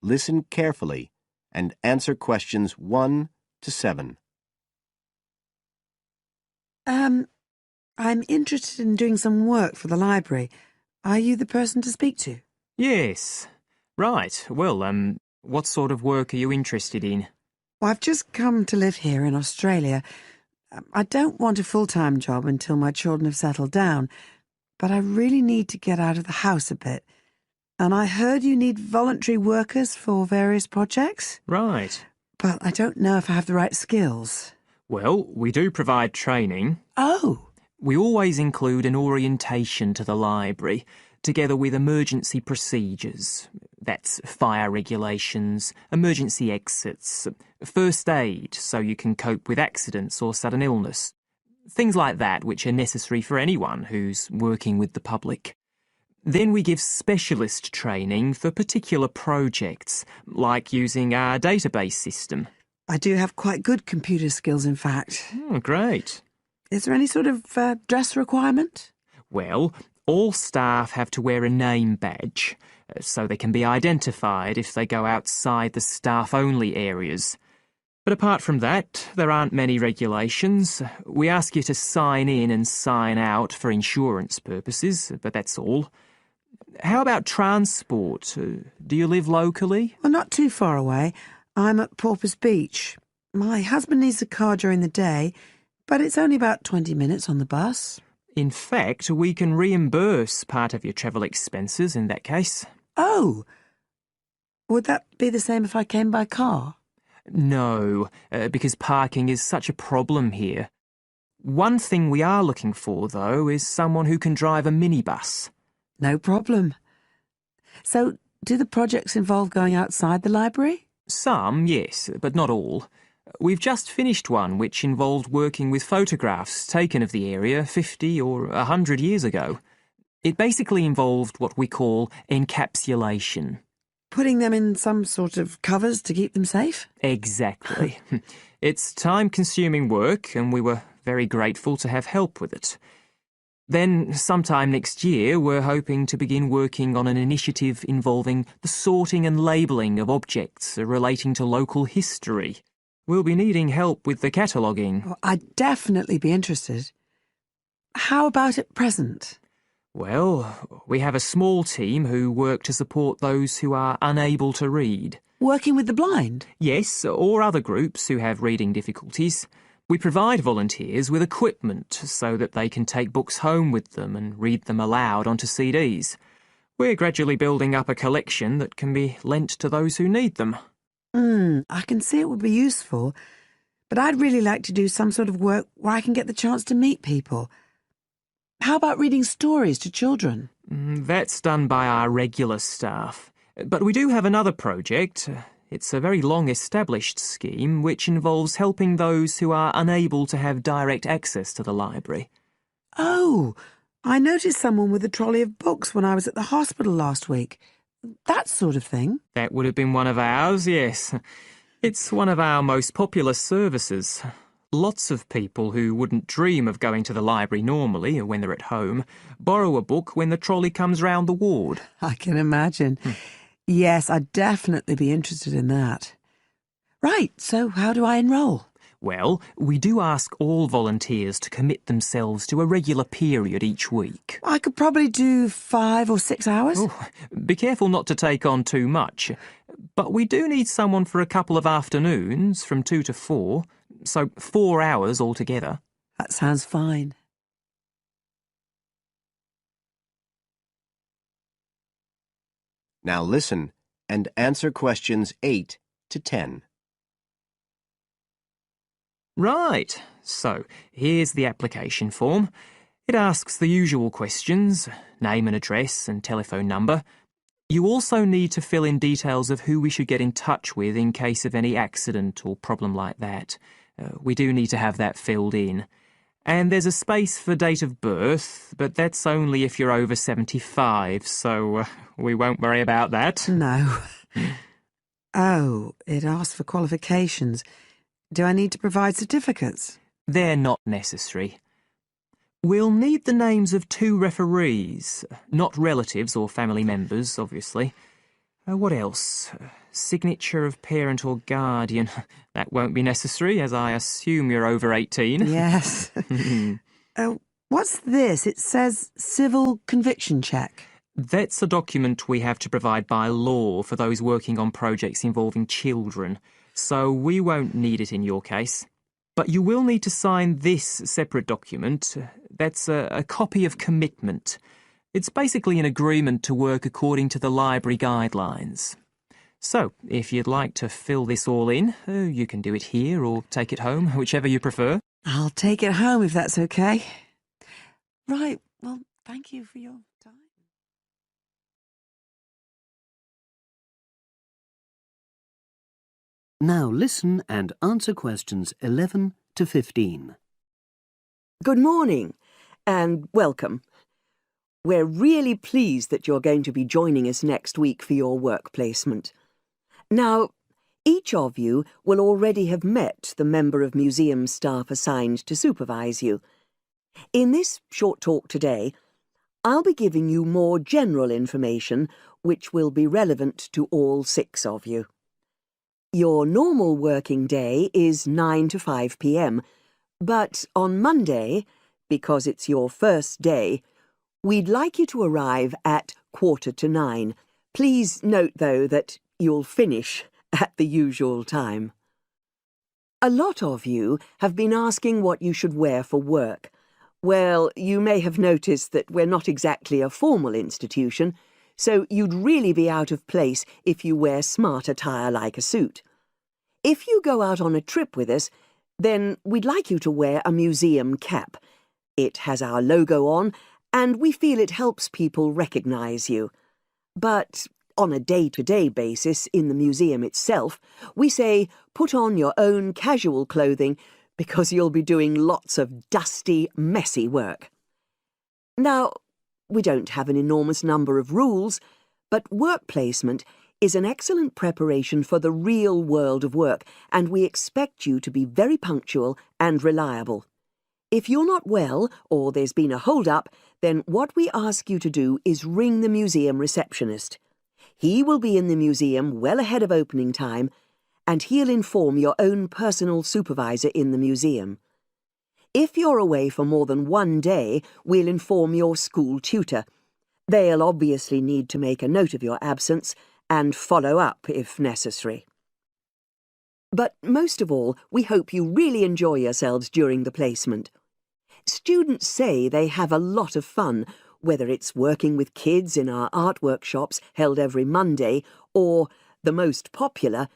listen carefully, and answer questions 1 to 7. I'm interested in doing some work for the library. Are you the person to speak to? Yes. Right. Well, what sort of work are you interested in? Well, I've just come to live here in Australia. I don't want a full-time job until my children have settled down, but I really need to get out of the house a bit. And I heard you need voluntary workers for various projects. Right. But I don't know if I have the right skills. Well, we do provide training. Oh! We always include an orientation to the library, together with emergency procedures. That's fire regulations, emergency exits, first aid so you can cope with accidents or sudden illness. Things like that which are necessary for anyone who's working with the public. Then we give specialist training for particular projects, like using our database system. I do have quite good computer skills, in fact. Oh, great. Is there any sort of dress requirement? Well, all staff have to wear a name badge, so they can be identified if they go outside the staff-only areas. But apart from that, there aren't many regulations. We ask you to sign in and sign out for insurance purposes, but that's all. How about transport? Do you live locally? Well, not too far away. I'm at Porpoise Beach. My husband needs a car during the day, but it's only about 20 minutes on the bus. In fact, we can reimburse part of your travel expenses in that case. Oh! Would that be the same if I came by car? No, because parking is such a problem here. One thing we are looking for, though, is someone who can drive a minibus. No problem. So, do the projects involve going outside the library? Some, yes, but not all. We've just finished one which involved working with photographs taken of the area 50 or 100 years ago. It basically involved what we call encapsulation. Putting them in some sort of covers to keep them safe? Exactly. It's time-consuming work, and we were very grateful to have help with it. Then, sometime next year, we're hoping to begin working on an initiative involving the sorting and labelling of objects relating to local history. We'll be needing help with the cataloguing. Well, I'd definitely be interested. How about at present? Well, we have a small team who work to support those who are unable to read. Working with the blind? Yes, or other groups who have reading difficulties. We provide volunteers with equipment so that they can take books home with them and read them aloud onto CDs. We're gradually building up a collection that can be lent to those who need them. I can see it would be useful, but I'd really like to do some sort of work where I can get the chance to meet people. How about reading stories to children? That's done by our regular staff. But we do have another project. It's a very long-established scheme which involves helping those who are unable to have direct access to the library. Oh, I noticed someone with a trolley of books when I was at the hospital last week. That sort of thing. That would have been one of ours, yes. It's one of our most popular services. Lots of people who wouldn't dream of going to the library normally, when they're at home, borrow a book when the trolley comes round the ward. I can imagine. Yes, I'd definitely be interested in that. Right, so how do I enrol? Well, we do ask all volunteers to commit themselves to a regular period each week. I could probably do 5 or 6 hours. Oh, be careful not to take on too much. But we do need someone for a couple of afternoons, from 2 to 4, so 4 hours altogether. That sounds fine. Now listen and answer questions 8 to 10. Right, so here's the application form. It asks the usual questions, name and address and telephone number. You also need to fill in details of who we should get in touch with in case of any accident or problem like that. We do need to have that filled in. And there's a space for date of birth, but that's only if you're over 75, so we won't worry about that. No. Oh, it asks for qualifications. Do I need to provide certificates? They're not necessary. We'll need the names of 2 referees, not relatives or family members, obviously. What else? Signature of parent or guardian. That won't be necessary, as I assume you're over 18. Yes. What's this? It says civil conviction check. That's a document we have to provide by law for those working on projects involving children, so we won't need it in your case. But you will need to sign this separate document. That's a copy of commitment. It's basically an agreement to work according to the library guidelines. So, if you'd like to fill this all in, you can do it here or take it home, whichever you prefer. I'll take it home if that's okay. Right, well, thank you for your time. Now listen and answer questions 11 to 15. Good morning and welcome. We're really pleased that you're going to be joining us next week for your work placement. Now, each of you will already have met the member of museum staff assigned to supervise you. In this short talk today, I'll be giving you more general information which will be relevant to all 6 of you. Your normal working day is 9 to 5 p.m, but on Monday, because it's your first day, we'd like you to arrive at 9:15. Please note, though, that you'll finish at the usual time. A lot of you have been asking what you should wear for work. Well, you may have noticed that we're not exactly a formal institution, so you'd really be out of place if you wear smart attire like a suit. If you go out on a trip with us, then we'd like you to wear a museum cap. It has our logo on, and we feel it helps people recognise you. But on a day-to-day basis in the museum itself, we say put on your own casual clothing because you'll be doing lots of dusty, messy work. Now, we don't have an enormous number of rules, but work placement is an excellent preparation for the real world of work, and we expect you to be very punctual and reliable. If you're not well or there's been a hold-up, then what we ask you to do is ring the museum receptionist. He will be in the museum well ahead of opening time, and he'll inform your own personal supervisor in the museum. If you're away for more than 1 day, we'll inform your school tutor. They'll obviously need to make a note of your absence and follow up if necessary. But most of all, we hope you really enjoy yourselves during the placement. Students say they have a lot of fun, whether it's working with kids in our art workshops held every Monday, or, the most popular,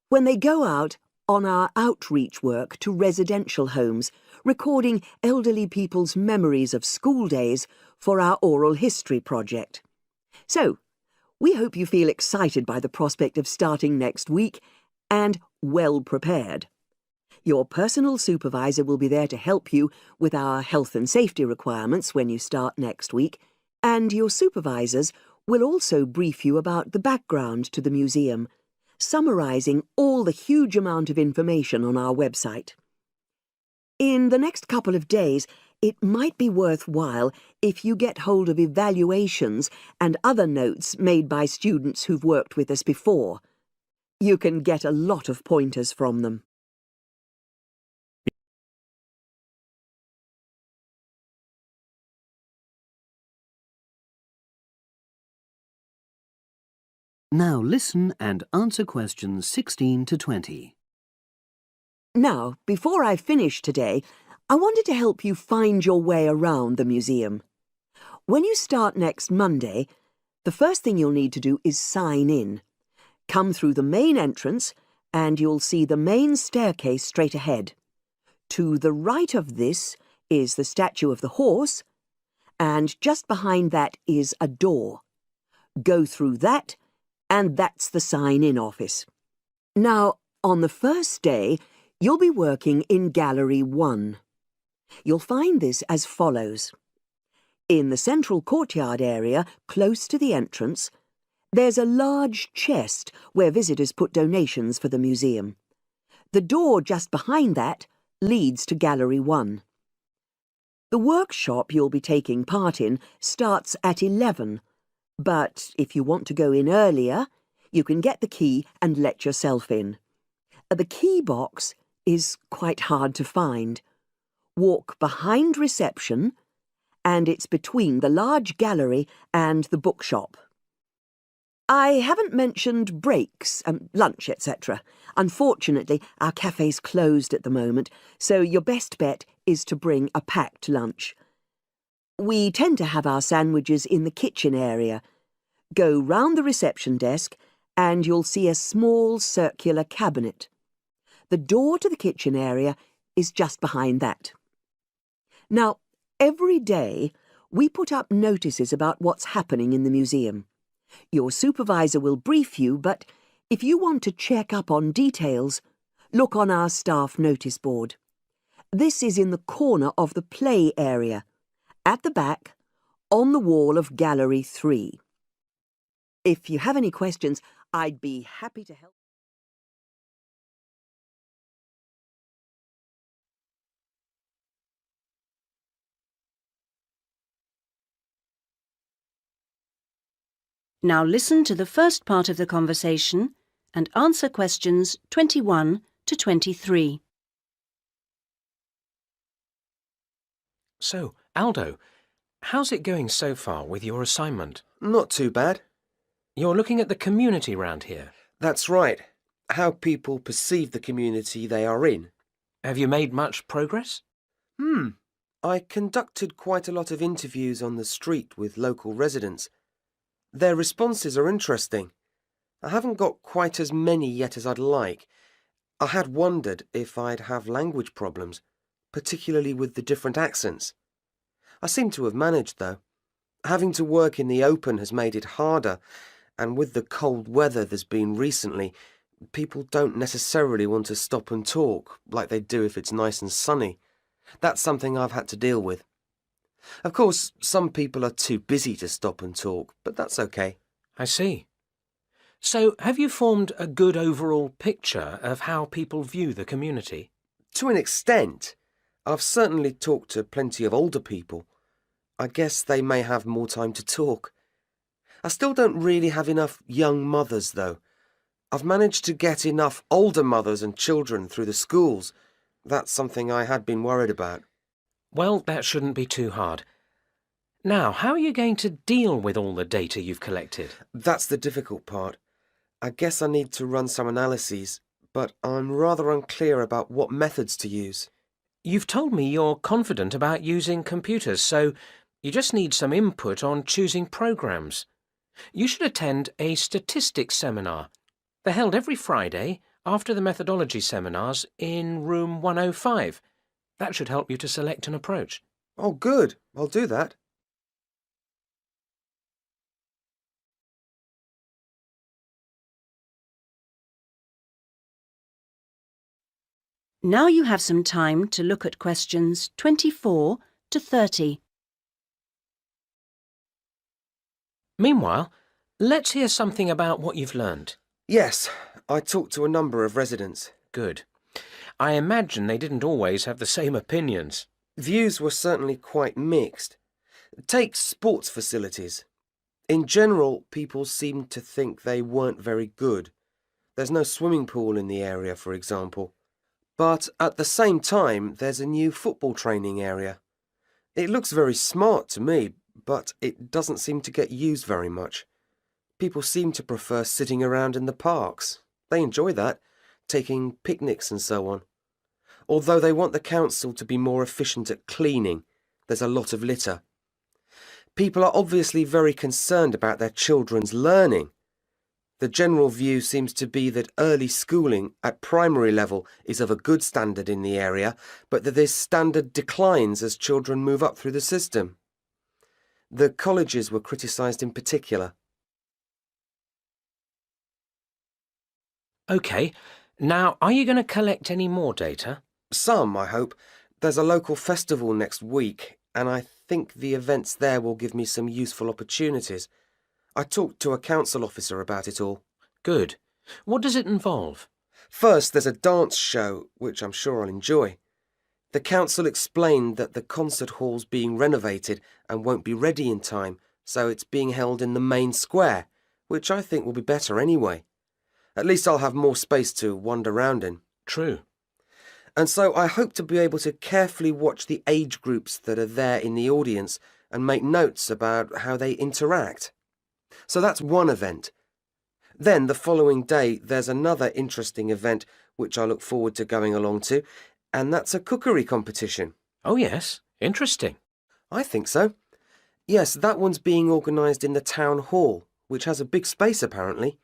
when they go out on our outreach work to residential homes, recording elderly people's memories of school days for our oral history project. So, we hope you feel excited by the prospect of starting next week and well prepared. Your personal supervisor will be there to help you with our health and safety requirements when you start next week, and your supervisors will also brief you about the background to the museum, summarising all the huge amount of information on our website. In the next couple of days, it might be worthwhile if you get hold of evaluations and other notes made by students who've worked with us before. You can get a lot of pointers from them. Now listen and answer questions 16 to 20. Now, before I finish today, I wanted to help you find your way around the museum. When you start next Monday, the first thing you'll need to do is sign in. Come through the main entrance, and you'll see the main staircase straight ahead. To the right of this is the statue of the horse, and just behind that is a door. Go through that, and that's the sign-in office. Now, on the first day, you'll be working in Gallery 1. You'll find this as follows. In the central courtyard area, close to the entrance, there's a large chest where visitors put donations for the museum. The door just behind that leads to Gallery 1. The workshop you'll be taking part in starts at 11, but if you want to go in earlier, you can get the key and let yourself in. The key box is quite hard to find. Walk behind reception, and it's between the large gallery and the bookshop. I haven't mentioned breaks, lunch, etc. Unfortunately, our cafe's closed at the moment, so your best bet is to bring a packed lunch. We tend to have our sandwiches in the kitchen area. Go round the reception desk and you'll see a small circular cabinet. The door to the kitchen area is just behind that. Now, every day we put up notices about what's happening in the museum. Your supervisor will brief you, but if you want to check up on details, look on our staff notice board. This is in the corner of the play area, at the back, on the wall of Gallery 3. If you have any questions, I'd be happy to help. Now listen to the first part of the conversation and answer questions 21 to 23. So, Aldo, how's it going so far with your assignment? Not too bad. You're looking at the community round here. That's right. How people perceive the community they are in. Have you made much progress? I conducted quite a lot of interviews on the street with local residents. Their responses are interesting. I haven't got quite as many yet as I'd like. I had wondered if I'd have language problems, particularly with the different accents. I seem to have managed, though. Having to work in the open has made it harder, and with the cold weather there's been recently, people don't necessarily want to stop and talk like they do if it's nice and sunny. That's something I've had to deal with. Of course, some people are too busy to stop and talk, but that's okay. I see. So, have you formed a good overall picture of how people view the community? To an extent. I've certainly talked to plenty of older people. I guess they may have more time to talk. I still don't really have enough young mothers, though. I've managed to get enough older mothers and children through the schools. That's something I had been worried about. Well, that shouldn't be too hard. Now, how are you going to deal with all the data you've collected? That's the difficult part. I guess I need to run some analyses, but I'm rather unclear about what methods to use. You've told me you're confident about using computers, so you just need some input on choosing programs. You should attend a statistics seminar. They're held every Friday after the methodology seminars in room 105. That should help you to select an approach. Oh, good. I'll do that. Now you have some time to look at questions 24 to 30. Meanwhile, let's hear something about what you've learned. Yes, I talked to a number of residents. Good. I imagine they didn't always have the same opinions. Views were certainly quite mixed. Take sports facilities. In general, people seemed to think they weren't very good. There's no swimming pool in the area, for example. But at the same time, there's a new football training area. It looks very smart to me, but it doesn't seem to get used very much. People seem to prefer sitting around in the parks. They enjoy that, taking picnics and so on. Although they want the council to be more efficient at cleaning, there's a lot of litter. People are obviously very concerned about their children's learning. The general view seems to be that early schooling at primary level is of a good standard in the area, but that this standard declines as children move up through the system. The colleges were criticised in particular. OK, now are you going to collect any more data? Some, I hope. There's a local festival next week, and I think the events there will give me some useful opportunities. I talked to a council officer about it all. Good. What does it involve? First, there's a dance show, which I'm sure I'll enjoy. The council explained that the concert hall's being renovated and won't be ready in time, so it's being held in the main square, which I think will be better anyway. At least I'll have more space to wander around in. True. And so I hope to be able to carefully watch the age groups that are there in the audience and make notes about how they interact. So that's one event. Then the following day there's another interesting event which I look forward to going along to, and that's a cookery competition. Oh, yes. Interesting. I think so. Yes, that one's being organised in the town hall, which has a big space apparently.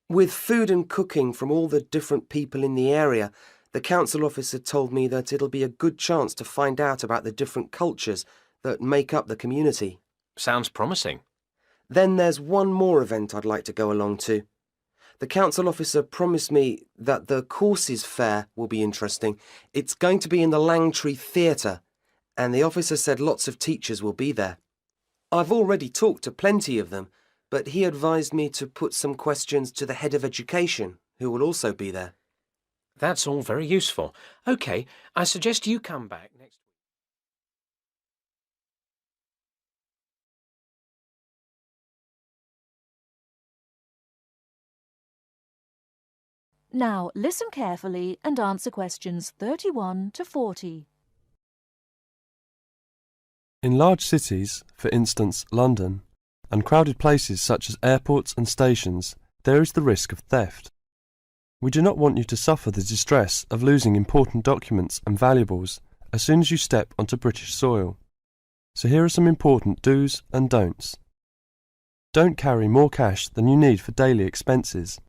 With food and cooking from all the different people in the area, the council officer told me that it'll be a good chance to find out about the different cultures that make up the community. Sounds promising. Then there's one more event I'd like to go along to. The council officer promised me that the courses fair will be interesting. It's going to be in the Langtree Theatre, and the officer said lots of teachers will be there. I've already talked to plenty of them, but he advised me to put some questions to the head of education, who will also be there. That's all very useful. OK, I suggest you come back next week. Now listen carefully and answer questions 31 to 40. In large cities, for instance London, and crowded places such as airports and stations, there is the risk of theft. We do not want you to suffer the distress of losing important documents and valuables as soon as you step onto British soil. So here are some important do's and don'ts. Don't carry more cash than you need for daily expenses.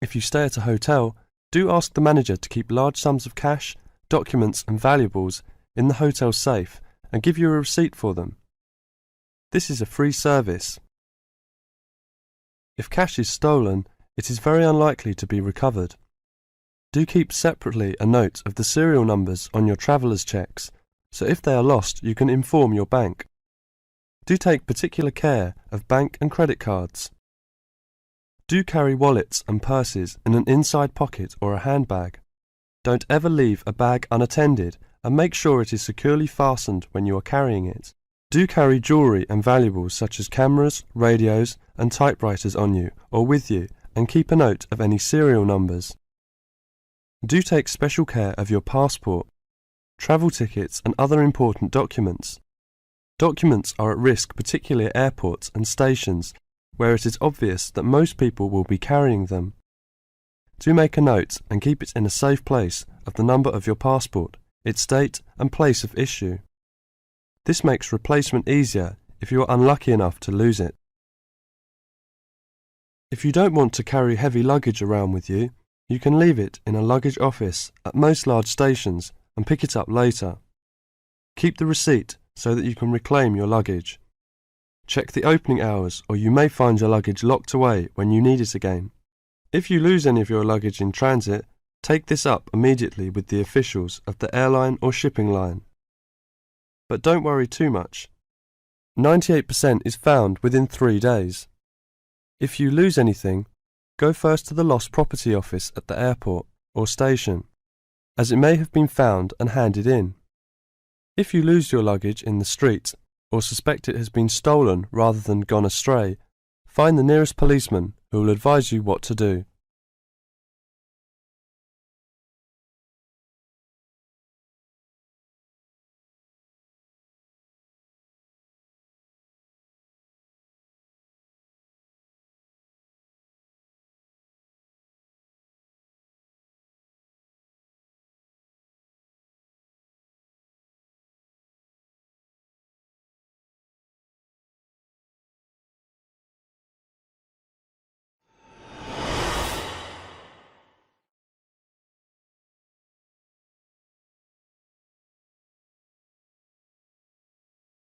If you stay at a hotel, do ask the manager to keep large sums of cash, documents and valuables in the hotel safe and give you a receipt for them. This is a free service. If cash is stolen, it is very unlikely to be recovered. Do keep separately a note of the serial numbers on your traveller's checks, so if they are lost you can inform your bank. Do take particular care of bank and credit cards. Do carry wallets and purses in an inside pocket or a handbag. Don't ever leave a bag unattended and make sure it is securely fastened when you are carrying it. Do carry jewellery and valuables such as cameras, radios and typewriters on you or with you and keep a note of any serial numbers. Do take special care of your passport, travel tickets and other important documents. Documents are at risk particularly at airports and stations where it is obvious that most people will be carrying them. Do make a note and keep it in a safe place of the number of your passport, its date and place of issue. This makes replacement easier if you are unlucky enough to lose it. If you don't want to carry heavy luggage around with you, you can leave it in a luggage office at most large stations and pick it up later. Keep the receipt so that you can reclaim your luggage. Check the opening hours or you may find your luggage locked away when you need it again. If you lose any of your luggage in transit, take this up immediately with the officials of the airline or shipping line. But don't worry too much. 98% is found within 3 days. If you lose anything, go first to the lost property office at the airport or station, as it may have been found and handed in. If you lose your luggage in the street or suspect it has been stolen rather than gone astray, find the nearest policeman who will advise you what to do.